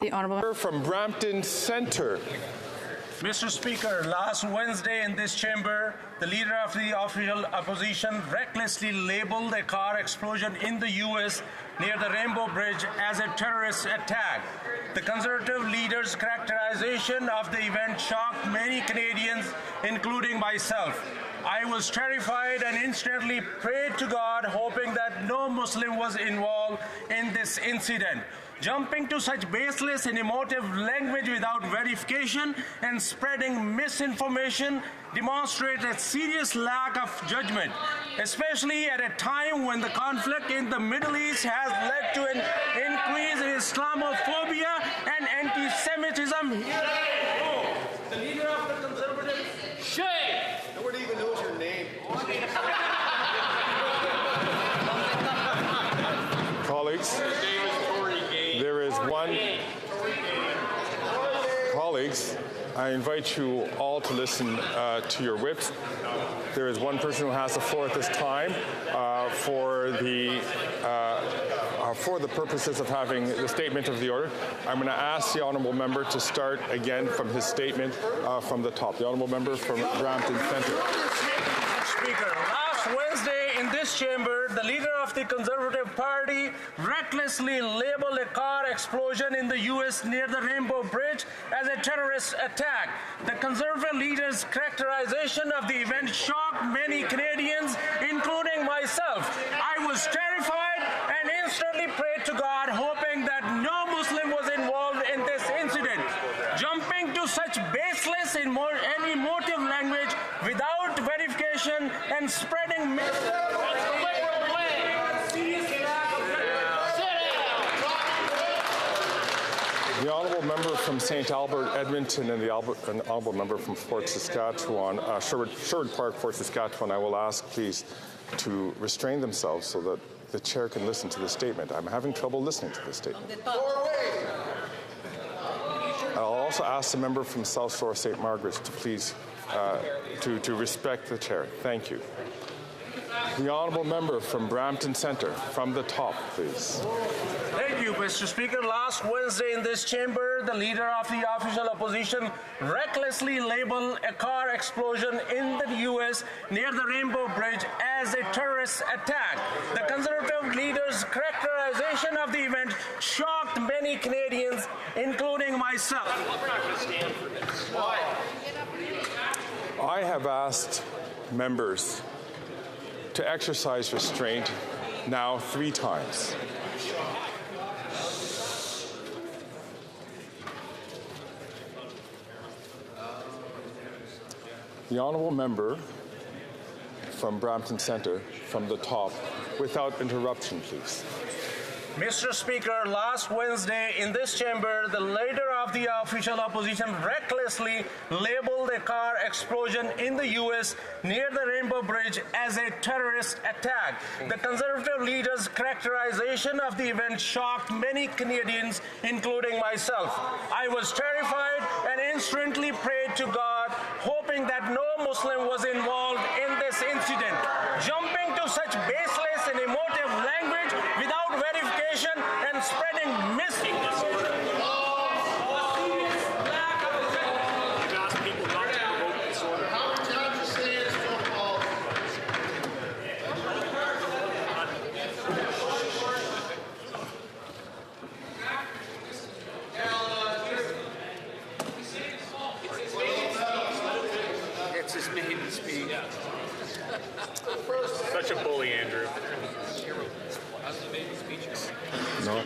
The Honourable from Brampton Centre. Mr. Speaker, last Wednesday in this chamber, the leader of the official opposition recklessly labeled a car explosion in the U.S. near the Rainbow Bridge as a terrorist attack. The Conservative leader's characterization of the event shocked many Canadians, including myself. I was terrified and instantly prayed to God, hoping that no Muslim was involved in this incident. Jumping to such baseless and emotive language without verification and spreading misinformation demonstrates a serious lack of judgment, especially at a time when the conflict in the Middle East has led to an increase in Islamophobia and anti-Semitism. The leader of the Conservative... Shame! Nobody even knows your name. Colleagues, there is one... Colleagues, I invite you all to listen to your whips. There is one person who has the floor at this time for the purposes of having the statement of the order. I'm going to ask the honourable member to start again from his statement from the top. The honourable member from Brampton Centre. Speaker, last Wednesday in this chamber, the leader of the Conservative Party recklessly labeled a car explosion in the U.S. near the Rainbow Bridge as a terrorist attack. The Conservative leader's characterization of the event shocked many Canadians, including myself. I was terrified and instantly prayed to God, hoping that no Muslim was involved in this incident. Jumping to such baseless and emotive language without verification and spreading The honourable member from St. Albert, Edmonton, and the honourable member from Fort Saskatchewan, Sherwood Park, Fort Saskatchewan, I will ask, please, to restrain themselves so that the chair can listen to the statement. I'm having trouble listening to the statement. I'll also ask the member from South Shore, St. Margaret's, to please to respect the chair. Thank you. The honourable member from Brampton Centre, from the top, please. Thank you, Mr. Speaker. Last Wednesday in this chamber, the leader of the official opposition recklessly labeled a car explosion in the U.S. near the Rainbow Bridge as a terrorist attack. The Conservative leader's characterization of the event shocked many Canadians, including myself. I have asked members to exercise restraint now 3 times. The honourable member from Brampton Centre, from the top, without interruption, please. Mr. Speaker, last Wednesday in this chamber, the leader of the official opposition recklessly labeled a car explosion in the U.S. near the Rainbow Bridge as a terrorist attack. The Conservative leader's characterization of the event shocked many Canadians, including myself. I was terrified and instantly prayed to God, hoping that no Muslim was involved in this incident. Jumping to such baseless and emotive language without verification and spreading It's his maiden speech. Such a bully, Andrew. No.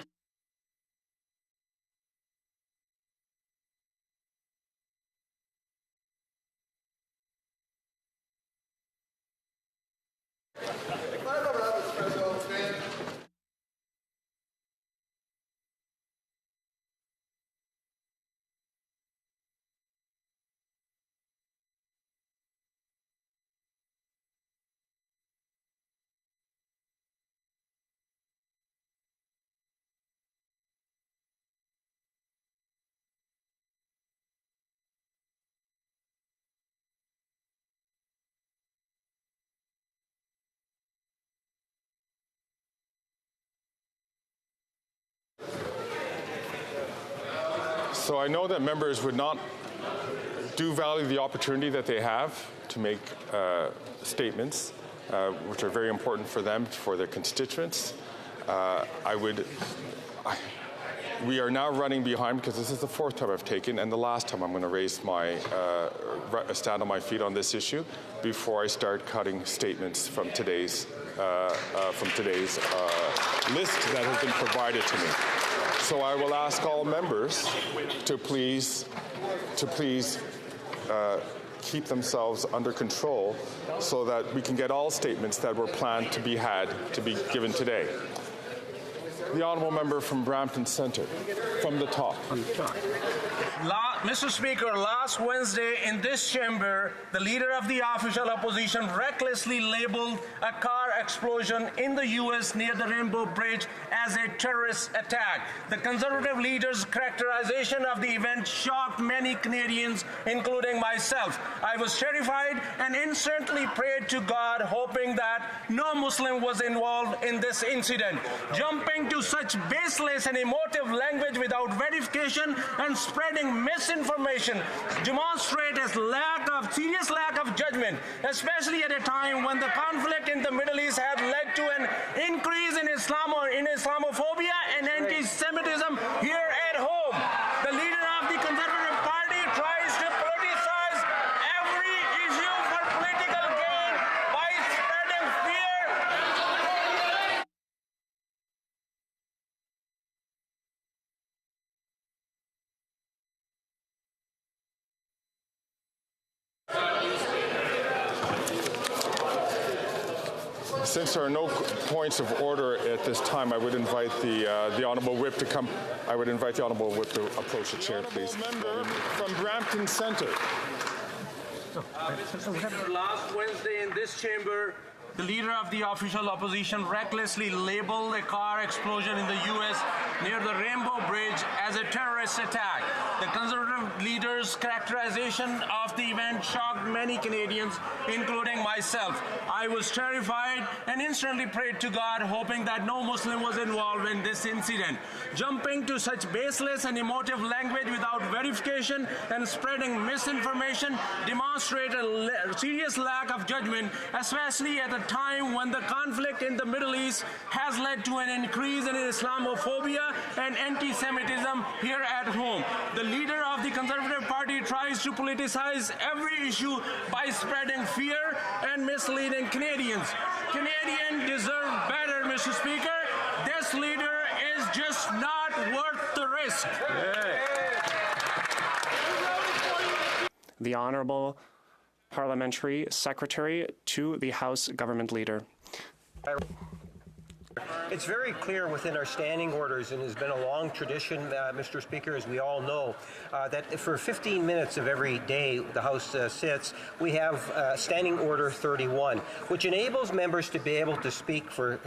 So I know that members would not do value the opportunity that they have to make statements, which are very important for them, for their constituents. We are now running behind because this is the fourth time I've taken and the last time I'm going to raise my stand on my feet on this issue before I start cutting statements from today's list that has been provided to me. So I will ask all members to please keep themselves under control so that we can get all statements that were planned to be given today. The honourable member from Brampton Centre, from the top. Mr. Speaker, last Wednesday in this chamber, the leader of the official opposition recklessly labeled a car explosion in the U.S. near the Rainbow Bridge as a terrorist attack. The Conservative leader's characterization of the event shocked many Canadians, including myself. I was terrified and instantly prayed to God, hoping that no Muslim was involved in this incident. Jumping to such baseless and emotive language without verification and spreading misinformation demonstrate a serious lack of judgment, especially at a time when the conflict in the Middle East had led to an increase in Islamophobia and anti-Semitism here at home. The leader of the Conservative Party tries to politicize every issue for political gain by spreading fear. Since there are no points of order at this time, I would invite the honourable whip to come. I would invite the honourable whip to approach the chair, please. Member from Brampton Centre. Last Wednesday in this chamber, the leader of the official opposition recklessly labeled a car explosion in the U.S. near the Rainbow Bridge as a terrorist attack. The Conservative leader's characterization of the event shocked many Canadians, including myself. I was terrified and instantly prayed to God, hoping that no Muslim was involved in this incident. Jumping to such baseless and emotive language without verification and spreading misinformation demonstrate a serious lack of judgment, especially at a time when the conflict in the Middle East has led to an increase in Islamophobia and anti-Semitism here at home. The leader of the Conservative Party tries to politicize every issue by spreading fear and misleading Canadians. Canadians deserve better, Mr. Speaker. This leader is just not worth the risk. The Honourable Parliamentary Secretary to the House Government Leader. It's very clear within our standing orders, and has been a long tradition, Mr. Speaker, as we all know, that for 15 minutes of every day the House sits, we have Standing Order 31, which enables members to be able to speak for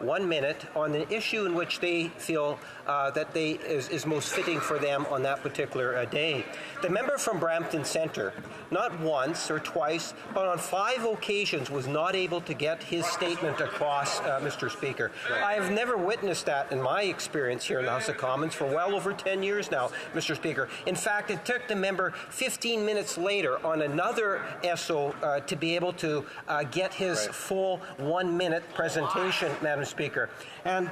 1 minute on the issue in which they feel that is most fitting for them on that particular day. The member from Brampton Centre, not once or twice, but on 5 occasions was not able to get his statement across, Mr. Speaker. I have never witnessed that in my experience here in the House of Commons for well over 10 years now, Mr. Speaker. In fact, it took the member 15 minutes later on another ESO to be able to get his full 1-minute presentation, Madam Speaker. And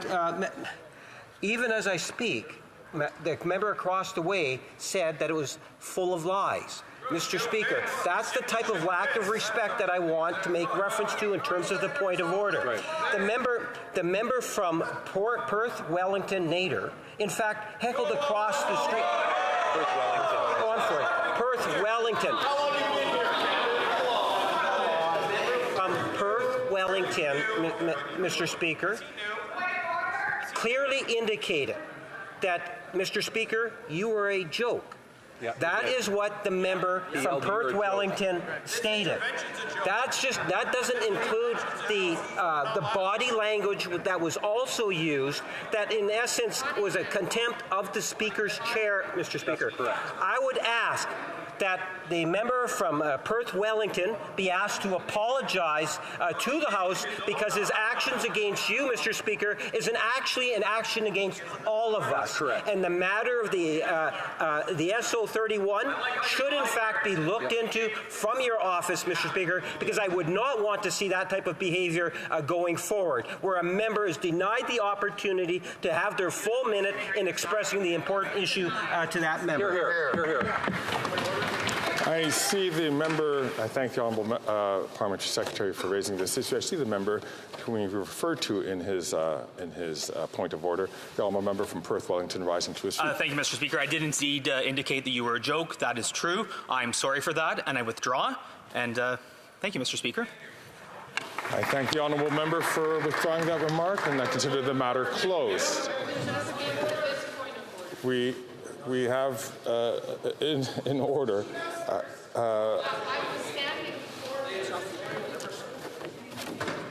even as I speak, the member across the way said that it was full of lies. Mr. Speaker, that's the type of lack of respect that I want to make reference to in terms of the point of order. Right. The member from Perth, Wellington, Nader, in fact, heckled across the street. Perth, Wellington. Oh, I'm sorry. Perth, Wellington. Perth, Wellington, Mr. Speaker, clearly indicated that, Mr. Speaker, you were a joke. Yeah, that is what the member from Perth Wellington stated. That doesn't include the body language that was also used, that in essence was a contempt of the Speaker's chair, Mr. Speaker. I would ask that the member from Perth Wellington be asked to apologize to the House because his actions against you, Mr. Speaker, is actually an action against all of us. Correct. And the matter of the SO31 should in fact be looked into from your office, Mr. Speaker, because I would not want to see that type of behavior going forward, where a member is denied the opportunity to have their full minute in expressing the important issue to that member. Here. I see the member. I thank the Honourable Parliamentary Secretary for raising this issue. I see the member whom he referred to in his point of order, the Honourable member from Perth Wellington, rising to his feet. Thank you, Mr. Speaker. I did indeed indicate that you were a joke. That is true. I'm sorry for that, and I withdraw. And thank you, Mr. Speaker. I thank the Honourable member for withdrawing that remark, and I consider the matter closed. We have in order.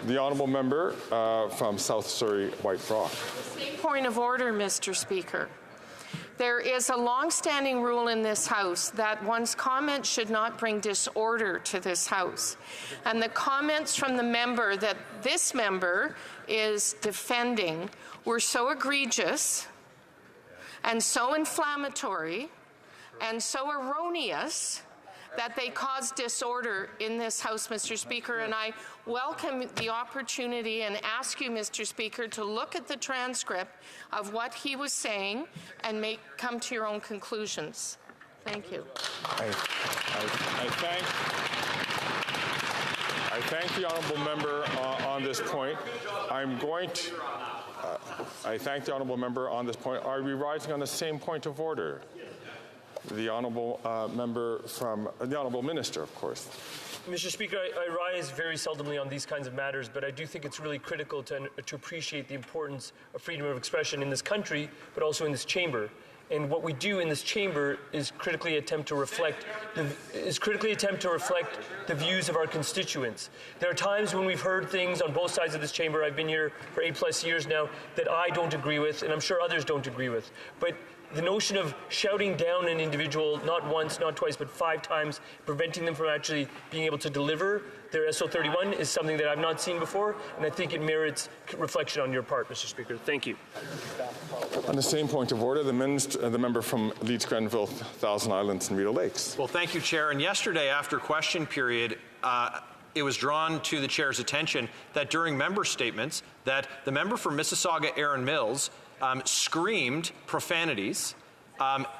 The Honourable member from South Surrey, White Rock. Point of order, Mr. Speaker. There is a long-standing rule in this House that one's comments should not bring disorder to this House. And the comments from the member that this member is defending were so egregious and so inflammatory and so erroneous that they caused disorder in this House, Mr. Speaker, and I welcome the opportunity and ask you, Mr. Speaker, to look at the transcript of what he was saying and come to your own conclusions. Thank you. I thank the Honourable member on this point. I'm going to. I thank the Honourable member on this point. Are we rising on the same point of order? The Honourable member from the Honourable Minister, of course. Mr. Speaker, I rise very seldomly on these kinds of matters, but I do think it's really critical to appreciate the importance of freedom of expression in this country, but also in this chamber. And what we do in this chamber is critically attempt to reflect the views of our constituents. There are times when we've heard things on both sides of this chamber. I've been here for 8+ years now that I don't agree with, and I'm sure others don't agree with. But the notion of shouting down an individual not once, not twice, but 5 times, preventing them from actually being able to deliver their SO31 is something that I've not seen before, and I think it merits reflection on your part, Mr. Speaker. Thank you. On the same point of order, the member from Leeds Grenville, Thousand Islands and Rideau Lakes. Well, thank you, Chair. And yesterday, after question period, it was drawn to the Chair's attention that during member statements, that the member from Mississauga, Erin Mills, screamed profanities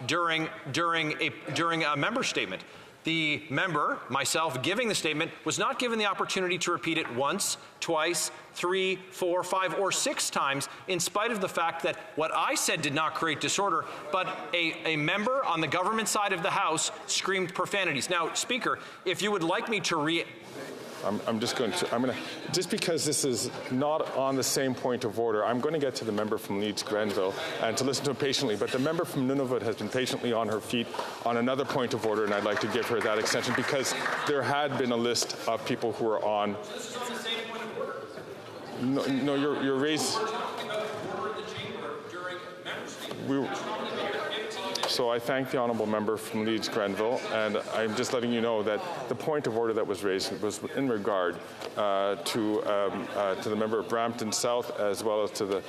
during a member statement. The member, myself, giving the statement, was not given the opportunity to repeat it once, twice, 3, 4, 5, or 6 times, in spite of the fact that what I said did not create disorder, but a member on the government side of the House screamed profanities. Now, Speaker, if you would like me to just because this is not on the same point of order, I'm going to get to the member from Leeds Grenville and to listen to him patiently, but the member from Nunavut has been patiently on her feet on another point of order, and I'd like to give her that extension because there had been a list of people who are on. No, you're raised. So I thank the honourable member from Leeds Grenville, and I'm just letting you know that the point of order that was raised was in regard to the member of Brampton South, as well as to the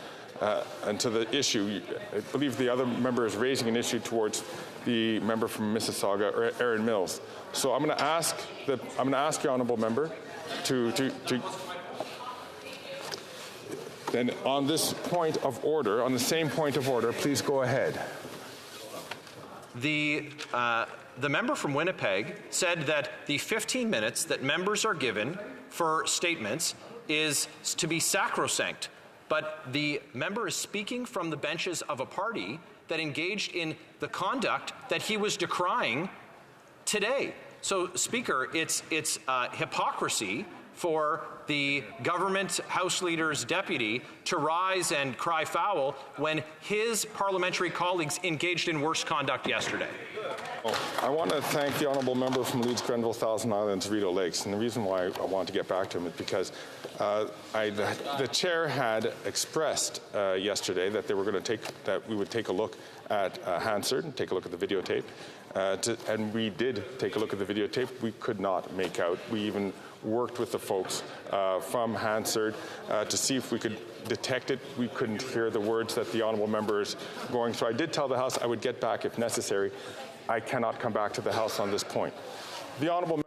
issue. I believe the other member is raising an issue towards the member from Mississauga, Erin Mills. So I'm going to ask the honourable member to then on this point of order, on the same point of order, please go ahead. The member from Winnipeg said that the 15 minutes that members are given for statements is to be sacrosanct, but the member is speaking from the benches of a party that engaged in the conduct that he was decrying today. So, Speaker, it's hypocrisy for the government House Leader's deputy to rise and cry foul when his parliamentary colleagues engaged in worse conduct yesterday. I want to thank the honourable member from Leeds Grenville, Thousand Islands, Rideau Lakes, and the reason why I want to get back to him is because the chair had expressed yesterday that we would take a look at Hansard and take a look at the videotape. And we did take a look at the videotape. We could not make out. We even worked with the folks from Hansard to see if we could detect it. We couldn't hear the words that the honourable member is going. So I did tell the House I would get back if necessary. I cannot come back to the House on this point. The honourable